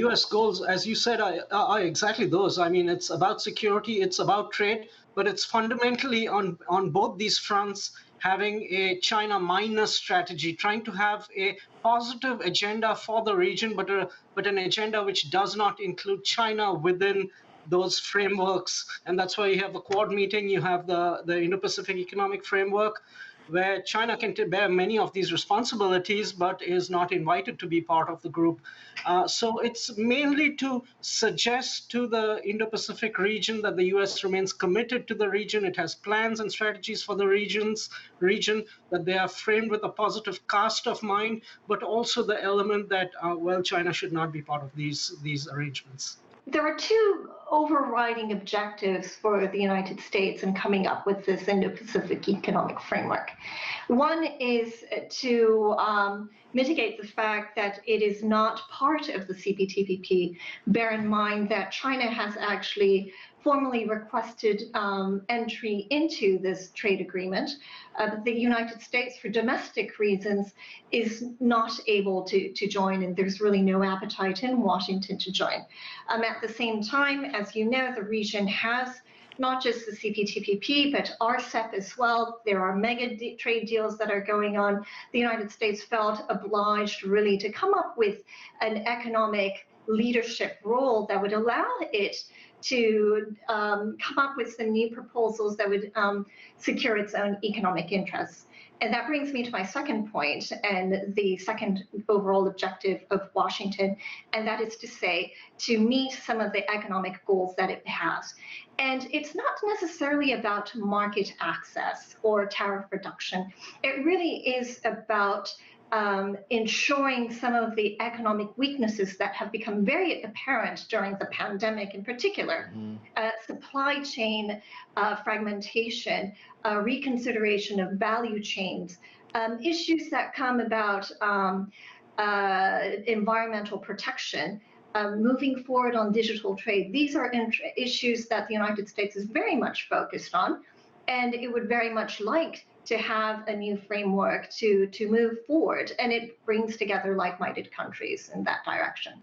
U.S. goals, as you said, are exactly those. I mean, it's about security, it's about trade, but it's fundamentally on both these fronts having a China minus strategy, trying to have a positive agenda for the region, but an agenda which does not include China within those frameworks. And that's why you have the Quad meeting, you have the Indo-Pacific Economic Framework, where China can bear many of these responsibilities, but is not invited to be part of the group. So it's mainly to suggest to the Indo-Pacific region that the US remains committed to the region. It has plans and strategies for the region, that they are framed with a positive cast of mind, but also the element that, well, China should not be part of these arrangements. There are two overriding objectives for the United States in coming up with this Indo-Pacific Economic Framework. One is to mitigate the fact that it is not part of the CPTPP. Bear in mind that China has actually formally requested entry into this trade agreement. The United States, for domestic reasons, is not able to join, and there's really no appetite in Washington to join. At the same time, as you know, the region has not just the CPTPP, but RCEP as well. There are mega trade deals that are going on. The United States felt obliged really to come up with an economic leadership role that would allow it to come up with some new proposals that would secure its own economic interests. And that brings me to my second point and the second overall objective of Washington, and that is to say, to meet some of the economic goals that it has. And it's not necessarily about market access or tariff reduction. It really is about ensuring some of the economic weaknesses that have become very apparent during the pandemic in particular, supply chain fragmentation, reconsideration of value chains, issues that come about environmental protection, moving forward on digital trade. These are issues that the United States is very much focused on, and it would very much like to have a new framework to move forward, and it brings together like-minded countries in that direction.